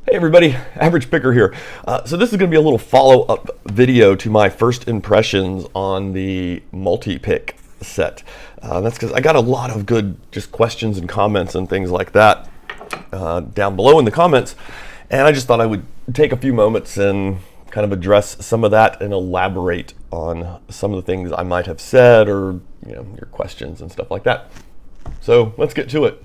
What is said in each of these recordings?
Hey everybody, Average Picker here. So this is going to be a little follow-up video to my first impressions on the MultiPick set. That's because I got a lot of good just questions and comments and things like that down below in the comments, and I just thought I would take a few moments and kind of address some of that and elaborate on some of the things I might have said or your questions and stuff like that. So let's get to it.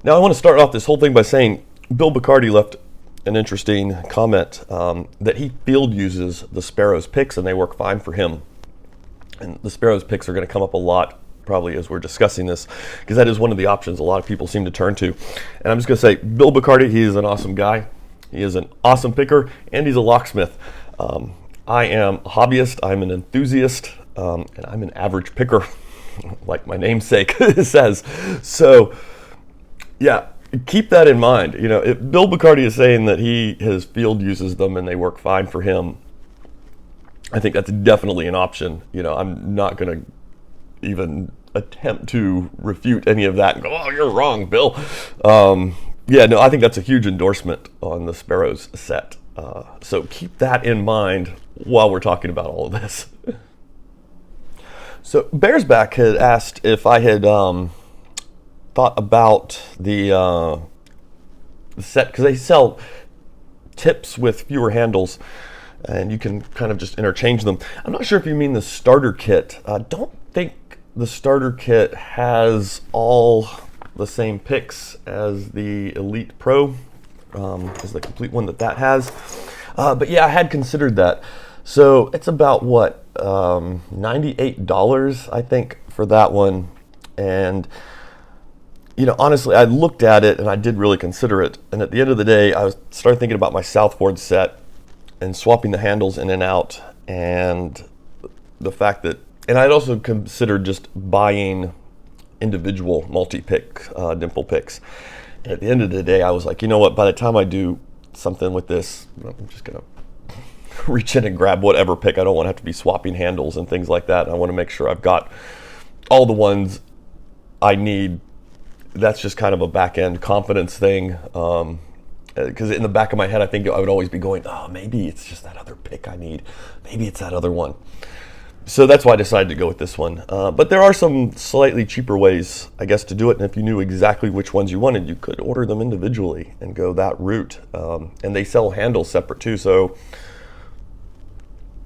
Now I want to start off this whole thing by saying Bill Bacardi left an interesting comment that he field uses the Sparrows picks and they work fine for him. And the Sparrows picks are going to come up a lot probably as we're discussing this, because that is one of the options a lot of people seem to turn to. And I'm just going to say, Bill Bacardi, he is an awesome guy. He is an awesome picker, and he's a locksmith. I am a hobbyist, I'm an enthusiast, and I'm an average picker, like my namesake says. So, yeah. Keep that in mind. If Bill Bacardi is saying that his field uses them and they work fine for him, I think that's definitely an option. I'm not going to even attempt to refute any of that and go, "Oh, you're wrong, Bill." I think that's a huge endorsement on the Sparrows set. So keep that in mind while we're talking about all of this. So Bearsback had asked if I had thought about the set, because they sell tips with fewer handles and you can kind of just interchange them. I'm not sure if you mean the starter kit. I don't think the starter kit has all the same picks as the Elite Pro, is the complete one that has. But yeah, I had considered that. So it's about what, $98 I think for that one. And honestly, I looked at it and I did really consider it. And at the end of the day, I started thinking about my Southboard set and swapping the handles in and out, and the fact that, and I'd also considered just buying individual multi-pick dimple picks. And at the end of the day, I was like, you know what? By the time I do something with this, I'm just gonna reach in and grab whatever pick. I don't want to have to be swapping handles and things like that. And I want to make sure I've got all the ones I need. That's just kind of a back-end confidence thing, because in the back of my head I think I would always be going, oh, maybe it's just that other pick I need, maybe it's that other one. So that's why I decided to go with this one, but there are some slightly cheaper ways, I guess, to do it. And if you knew exactly which ones you wanted, you could order them individually and go that route. And they sell handles separate too, so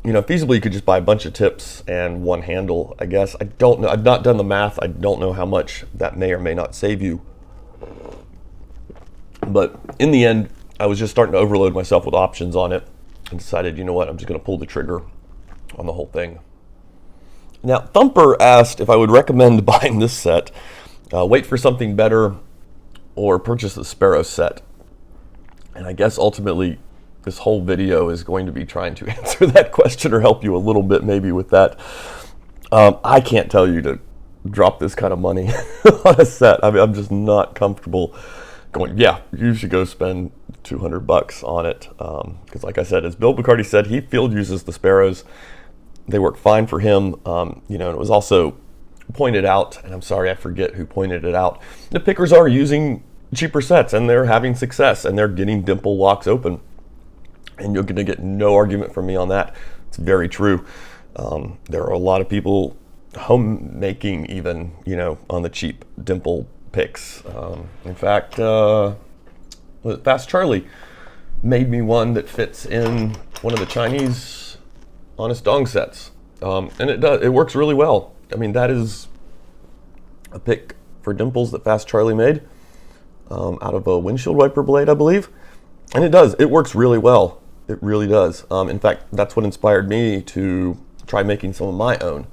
feasibly you could just buy a bunch of tips and one handle, I guess. I don't know. I've not done the math. I don't know how much that may or may not save you. But in the end, I was just starting to overload myself with options on it and decided, you know what, I'm just going to pull the trigger on the whole thing. Now, Thumper asked if I would recommend buying this set, wait for something better, or purchase the Sparrow set. And I guess ultimately, this whole video is going to be trying to answer that question or help you a little bit maybe with that. I can't tell you to drop this kind of money on a set. I mean, I'm just not comfortable going, yeah, you should go spend $200 on it. Because like I said, as Bill Bacardi said, he field uses the Sparrows. They work fine for him. And it was also pointed out, and I'm sorry, I forget who pointed it out, the pickers are using cheaper sets and they're having success and they're getting dimple locks open. And you're going to get no argument from me on that. It's very true. There are a lot of people homemaking even, on the cheap dimple picks. In fact, Fast Charlie made me one that fits in one of the Chinese Honest Dong sets. And it works really well. I mean, that is a pick for dimples that Fast Charlie made out of a windshield wiper blade, I believe. And it works really well. It really does. In fact, that's what inspired me to try making some of my own.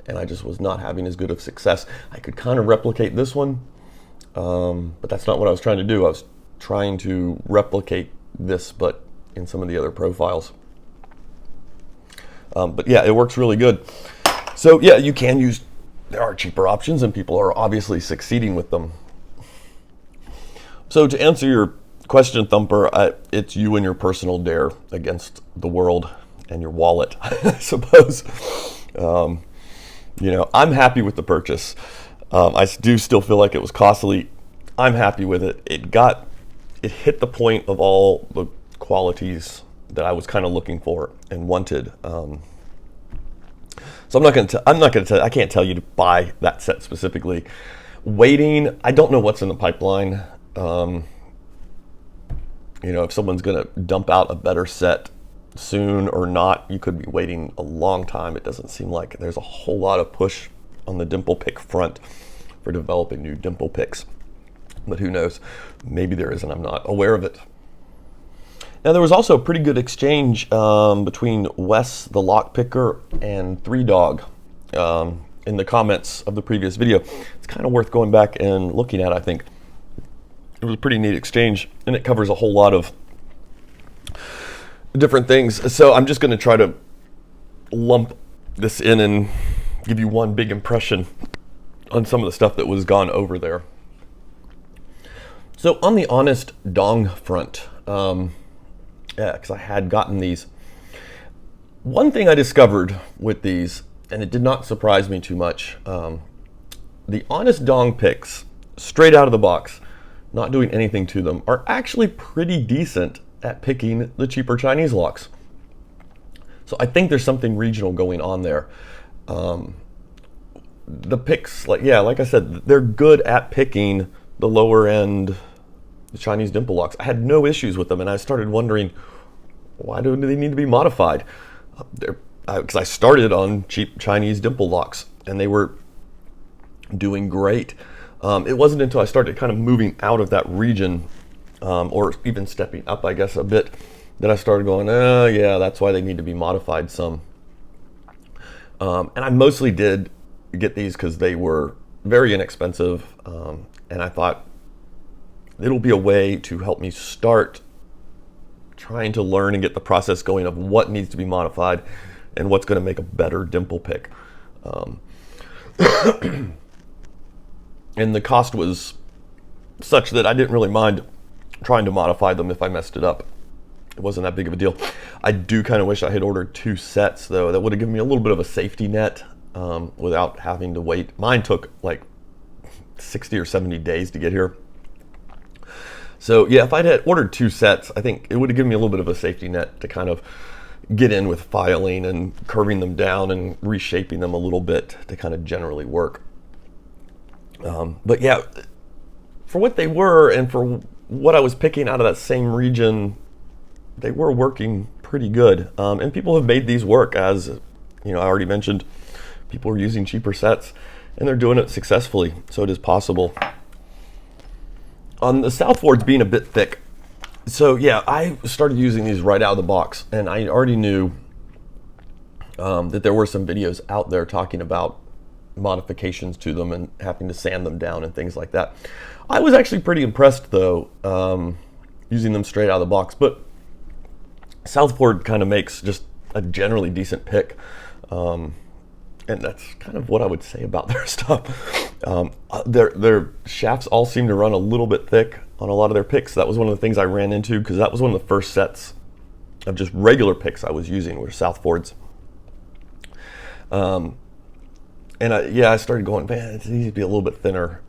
And I just was not having as good of success. I could kind of replicate this one, but that's not what I was trying to do. I was trying to replicate this, but in some of the other profiles. But yeah, it works really good. So yeah, you can use, there are cheaper options and people are obviously succeeding with them. So to answer your question, Thumper, it's you and your personal dare against the world and your wallet, I suppose. I'm happy with the purchase. I do still feel like it was costly. I'm happy with it. It got it hit the point of all the qualities that I was kind of looking for and wanted. So I can't tell you to buy that set specifically. Waiting, I don't know what's in the pipeline. If someone's going to dump out a better set soon or not, you could be waiting a long time. It doesn't seem like there's a whole lot of push on the MultiPick front for developing new MultiPicks. But who knows? Maybe there is, and I'm not aware of it. Now, there was also a pretty good exchange between Wes, the lock picker, and 3Dog in the comments of the previous video. It's kind of worth going back and looking at, I think. It was a pretty neat exchange, and it covers a whole lot of different things. So I'm just going to try to lump this in and give you one big impression on some of the stuff that was gone over there. So on the honest dong front, because I had gotten these. One thing I discovered with these, and it did not surprise me too much, the honest dong picks, straight out of the box, not doing anything to them, are actually pretty decent at picking the cheaper Chinese locks. So I think there's something regional going on there. The picks, like I said, they're good at picking the lower end the Chinese dimple locks. I had no issues with them, and I started wondering, why do they need to be modified? Because I started on cheap Chinese dimple locks, and they were doing great. It wasn't until I started kind of moving out of that region, or even stepping up, I guess, a bit, that I started going, yeah, that's why they need to be modified some. And I mostly did get these because they were very inexpensive, and I thought it'll be a way to help me start trying to learn and get the process going of what needs to be modified and what's going to make a better dimple pick. And the cost was such that I didn't really mind trying to modify them if I messed it up. It wasn't that big of a deal. I do kind of wish I had ordered 2 sets, though. That would have given me a little bit of a safety net without having to wait. Mine took like 60 or 70 days to get here. So yeah, if I'd had ordered 2 sets, I think it would have given me a little bit of a safety net to kind of get in with filing and curving them down and reshaping them a little bit to kind of generally work. But yeah, for what they were and for what I was picking out of that same region, they were working pretty good. And people have made these work, as I already mentioned. People are using cheaper sets and they're doing it successfully, so it is possible. On the Southfords being a bit thick, so yeah, I started using these right out of the box, and I already knew that there were some videos out there talking about modifications to them and having to sand them down and things like that. I was actually pretty impressed, though, using them straight out of the box, but Southford kind of makes just a generally decent pick. And that's kind of what I would say about their stuff. Their shafts all seem to run a little bit thick on a lot of their picks. That was one of the things I ran into, because that was one of the first sets of just regular picks I was using, were Southfords. And I started going, man, it needs to be a little bit thinner,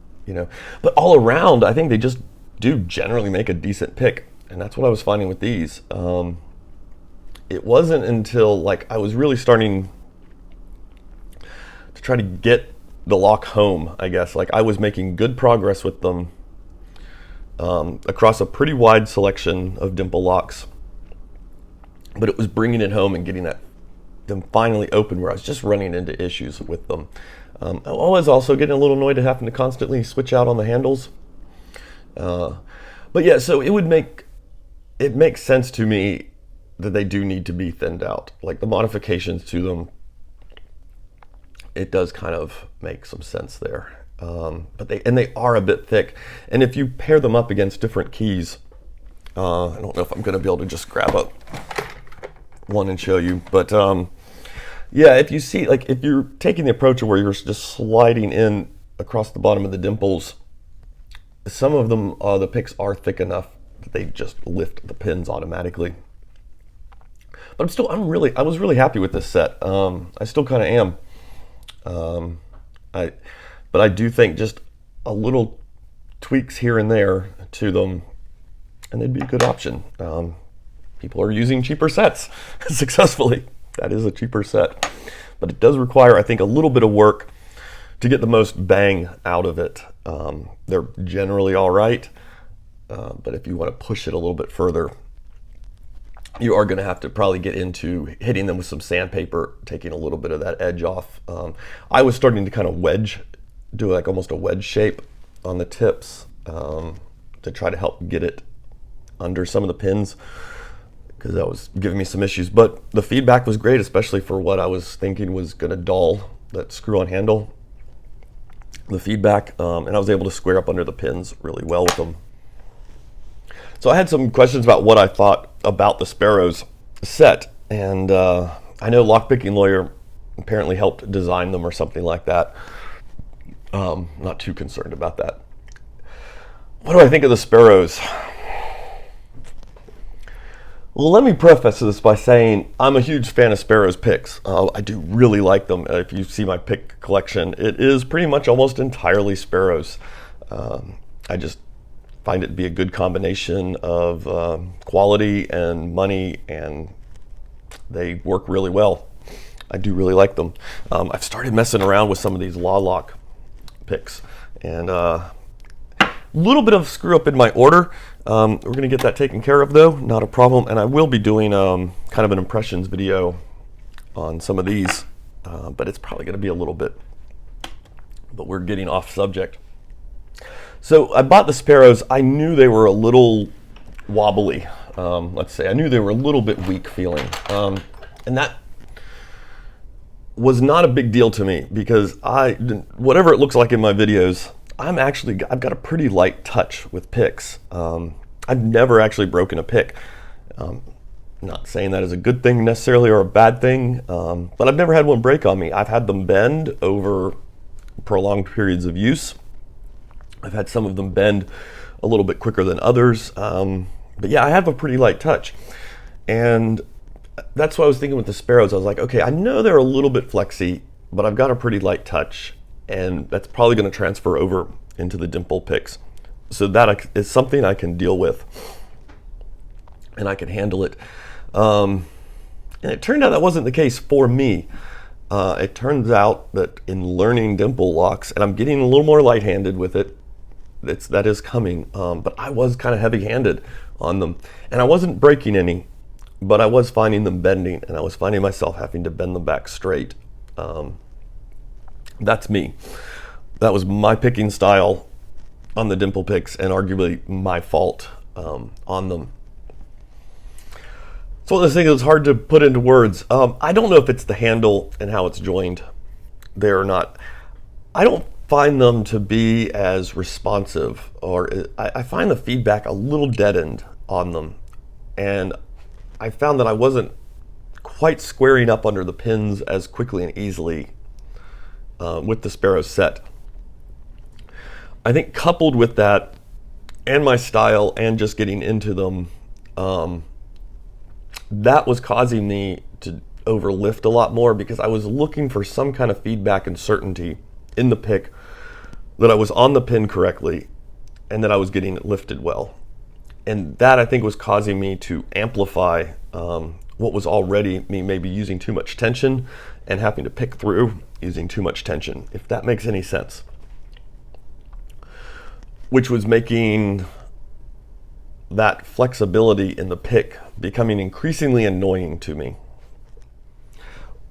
But all around, I think they just do generally make a decent pick, and that's what I was finding with these. It wasn't until I was really starting to try to get the lock home, I guess. I was making good progress with them across a pretty wide selection of dimple locks, but it was bringing it home and getting them finally open where I was just running into issues with them. I was also getting a little annoyed at having to constantly switch out on the handles. But yeah, so it makes sense to me that they do need to be thinned out. The modifications to them, it does kind of make some sense there. But they are a bit thick. And if you pair them up against different keys, I don't know if I'm going to be able to just grab up one and show you, but yeah, if you see, if you're taking the approach of where you're just sliding in across the bottom of the dimples, some of them, the picks are thick enough that they just lift the pins automatically. But I was really happy with this set. I still kind of am. But I do think just a little tweaks here and there to them and they'd be a good option. People are using cheaper sets successfully. That is a cheaper set, but it does require, I think, a little bit of work to get the most bang out of it. They're generally all right, but if you want to push it a little bit further, you are going to have to probably get into hitting them with some sandpaper, taking a little bit of that edge off. I was starting to kind of do like almost a wedge shape on the tips to try to help get it under some of the pins, because that was giving me some issues. But the feedback was great, especially for what I was thinking was going to dull that screw-on handle. The feedback, and I was able to square up under the pins really well with them. So I had some questions about what I thought about the Sparrows set, and I know Lockpicking Lawyer apparently helped design them or something like that. Not too concerned about that. What do I think of the Sparrows? Well, let me preface this by saying I'm a huge fan of Sparrows picks. I do really like them. If you see my pick collection, it is pretty much almost entirely Sparrows. I just find it to be a good combination of quality and money, and they work really well. I do really like them. I've started messing around with some of these Law Lock picks, and a little bit of screw up in my order. We're going to get that taken care of though, not a problem. And I will be doing kind of an impressions video on some of these, but it's probably going to be a little bit, but we're getting off subject. So I bought the Sparrows. I knew they were a little wobbly. Let's say I knew they were a little bit weak feeling, and that was not a big deal to me, because whatever it looks like in my videos, I've got a pretty light touch with picks. I've never actually broken a pick. Not saying that is a good thing necessarily or a bad thing, but I've never had one break on me. I've had them bend over prolonged periods of use. I've had some of them bend a little bit quicker than others. But yeah, I have a pretty light touch. And that's what I was thinking with the Sparrows. I was like, okay, I know they're a little bit flexy, but I've got a pretty light touch, and that's probably going to transfer over into the dimple picks. So that is something I can deal with, and I can handle it. And it turned out that wasn't the case for me. It turns out that in learning dimple locks, and I'm getting a little more light-handed with it, that is coming, but I was kind of heavy-handed on them, and I wasn't breaking any, but I was finding them bending, and I was finding myself having to bend them back straight. That's me. That was my picking style on the dimple picks, and arguably my fault on them. So this thing is hard to put into words. I don't know if it's the handle and how it's joined there or not. I don't find them to be as responsive, or I find the feedback a little deadened on them, and I found that I wasn't quite squaring up under the pins as quickly and easily with the Sparrow set. I think coupled with that, and my style, and just getting into them, that was causing me to overlift a lot more, because I was looking for some kind of feedback and certainty in the pick that I was on the pin correctly and that I was getting it lifted well. And that, I think, was causing me to amplify what was already me maybe using too much tension and having to pick through using too much tension, if that makes any sense. Which was making that flexibility in the pick becoming increasingly annoying to me.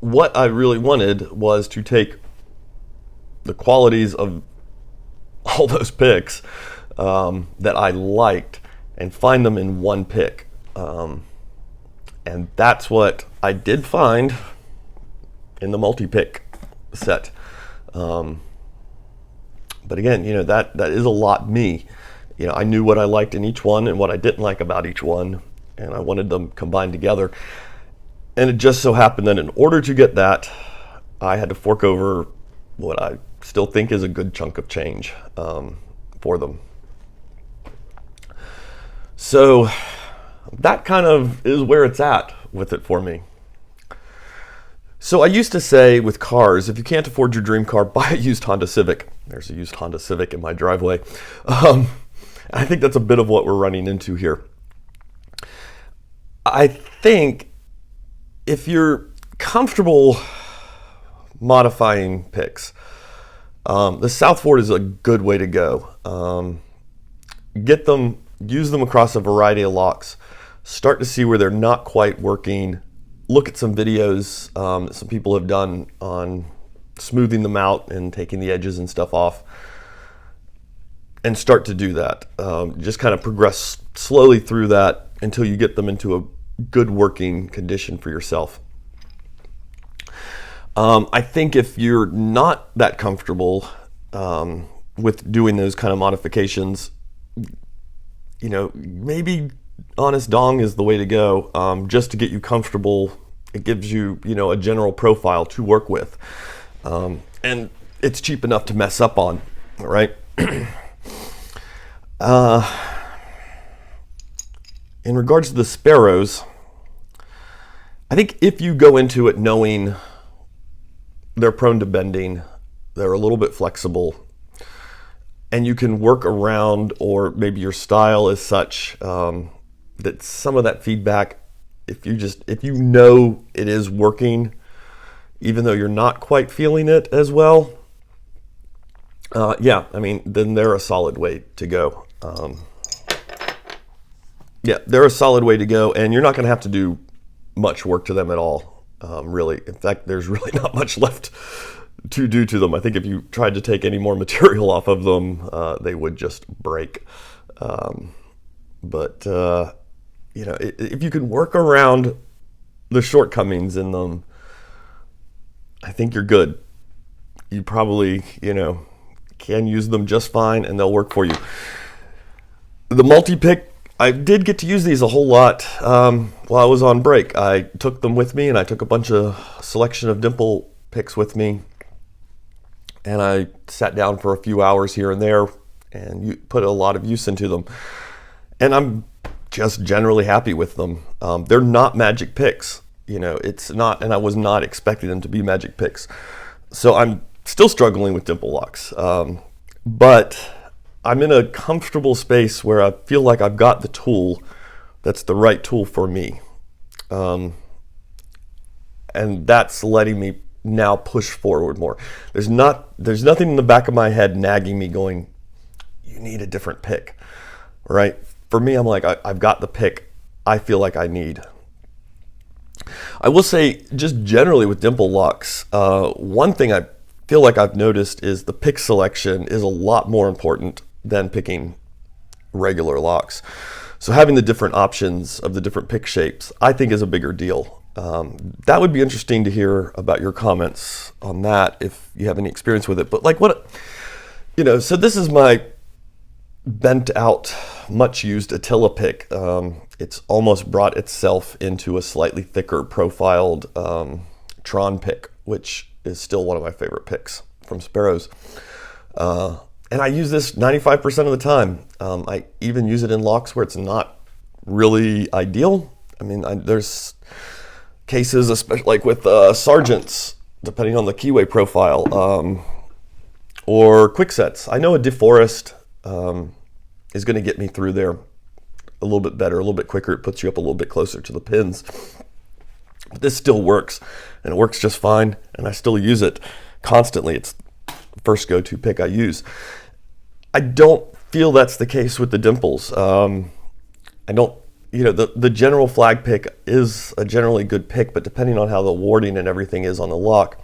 What I really wanted was to take the qualities of all those picks that I liked and find them in one pick. And that's what I did find in the MultiPick set. But again, that is a lot me. I knew what I liked in each one and what I didn't like about each one, and I wanted them combined together. And it just so happened that in order to get that, I had to fork over what I still think is a good chunk of change for them. So that kind of is where it's at with it for me. So I used to say with cars, if you can't afford your dream car, buy a used Honda Civic. There's a used Honda Civic in my driveway. I think that's a bit of what we're running into here. I think if you're comfortable modifying picks, the South Forward is a good way to go. Get them, use them across a variety of locks. Start to see where they're not quite working. Look at some videos that some people have done on smoothing them out and taking the edges and stuff off, and start to do that. Just kind of progress slowly through that until you get them into a good working condition for yourself. I think if you're not that comfortable with doing those kind of modifications, maybe Honest Dong is the way to go, just to get you comfortable. It gives you, a general profile to work with. And it's cheap enough to mess up on, right? In regards to the Sparrows, I think if you go into it knowing they're prone to bending, they're a little bit flexible, and you can work around, or maybe your style is such that some of that feedback, if you know it is working, even though you're not quite feeling it as well, then they're a solid way to go. They're a solid way to go, and you're not going to have to do much work to them at all, really. In fact, there's really not much left to do to them. I think if you tried to take any more material off of them, they would just break. If you can work around the shortcomings in them, I think you're good. You probably, can use them just fine, and they'll work for you. The MultiPick, I did get to use these a whole lot while I was on break. I took them with me, and I took a selection of dimple picks with me, and I sat down for a few hours here and there and put a lot of use into them. And I'm just generally happy with them. They're not magic picks. It's not, and I was not expecting them to be magic picks. So I'm still struggling with dimple locks. But I'm in a comfortable space where I feel like I've got the tool that's the right tool for me. And that's letting me now push forward more. There's nothing in the back of my head nagging me going, you need a different pick, right? For me, I'm like, I've got the pick I feel like I need. I will say, just generally with dimple locks, one thing I feel like I've noticed is the pick selection is a lot more important than picking regular locks. So having the different options of the different pick shapes, I think, is a bigger deal. That would be interesting to hear about your comments on that if you have any experience with it. But so this is my bent out, much used Attila pick. It's almost brought itself into a slightly thicker profiled Tron pick, which is still one of my favorite picks from Sparrows. And I use this 95% of the time. I even use it in locks where it's not really ideal. I mean, there's cases, especially like with Sargents, depending on the keyway profile, or quick sets. I know a DeForest is going to get me through there a little bit better, a little bit quicker. It puts you up a little bit closer to the pins. But this still works, and it works just fine, and I still use it constantly. It's the first go-to pick I use. I don't feel that's the case with the dimples. I don't, the general flag pick is a generally good pick, but depending on how the warding and everything is on the lock,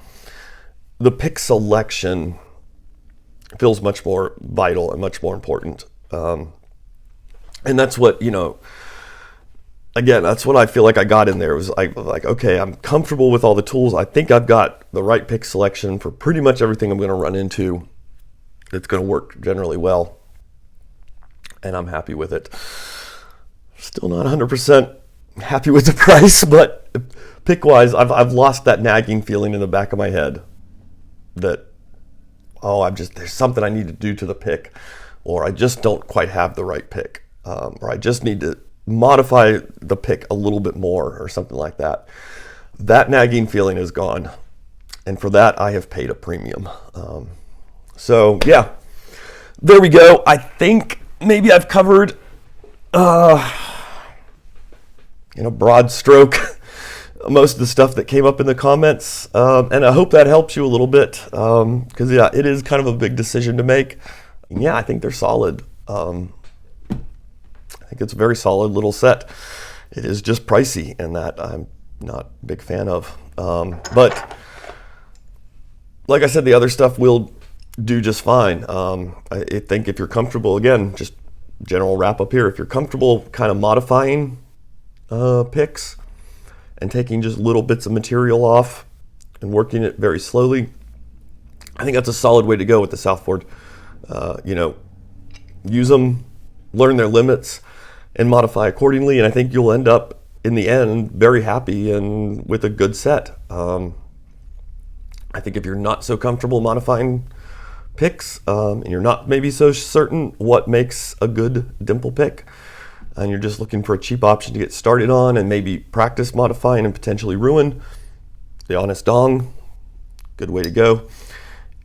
the pick selection feels much more vital and much more important. And that's what, again, that's what I feel like I got in there. It was like, okay, I'm comfortable with all the tools. I think I've got the right pick selection for pretty much everything I'm going to run into. It's going to work generally well, and I'm happy with it. Still not 100% happy with the price, but pick-wise, I've lost that nagging feeling in the back of my head that, there's something I need to do to the pick, or I just don't quite have the right pick, or I just need to modify the pick a little bit more, or something like that. That nagging feeling is gone, and for that I have paid a premium. So yeah, there we go. I think maybe I've covered broad stroke most of the stuff that came up in the comments, and I hope that helps you a little bit, because yeah, it is kind of a big decision to make. And yeah, I think they're solid. I think it's a very solid little set. It is just pricey, and that I'm not a big fan of. But like I said, the other stuff will do just fine. I think if you're comfortable, again, just general wrap up here, if you're comfortable kind of modifying picks and taking just little bits of material off and working it very slowly, I think that's a solid way to go with the Southford. Use them, learn their limits, and modify accordingly, and I think you'll end up in the end very happy and with a good set. I think if you're not so comfortable modifying picks, and you're not maybe so certain what makes a good dimple pick, and you're just looking for a cheap option to get started on and maybe practice modifying and potentially ruin, the Honest Dong, good way to go.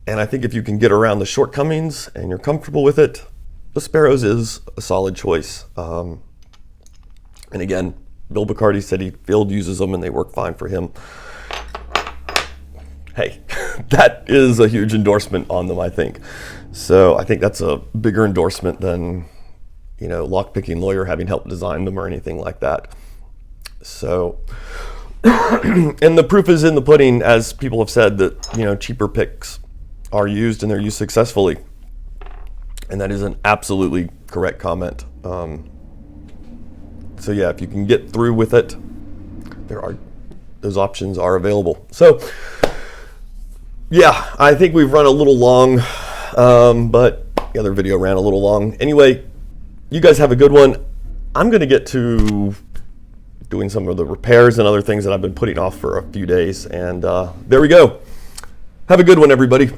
And I think if you can get around the shortcomings and you're comfortable with it, the Sparrows is a solid choice. And again, Bill Bacardi said he field uses them and they work fine for him. Hey, that is a huge endorsement on them, I think. So I think that's a bigger endorsement than, lockpicking lawyer having helped design them or anything like that. So, and the proof is in the pudding, as people have said, that, cheaper picks are used and they're used successfully. And that is an absolutely correct comment. So yeah, if you can get through with it, those options are available. So yeah, I think we've run a little long, but the other video ran a little long. Anyway, you guys have a good one. I'm going to get to doing some of the repairs and other things that I've been putting off for a few days. And there we go. Have a good one, everybody.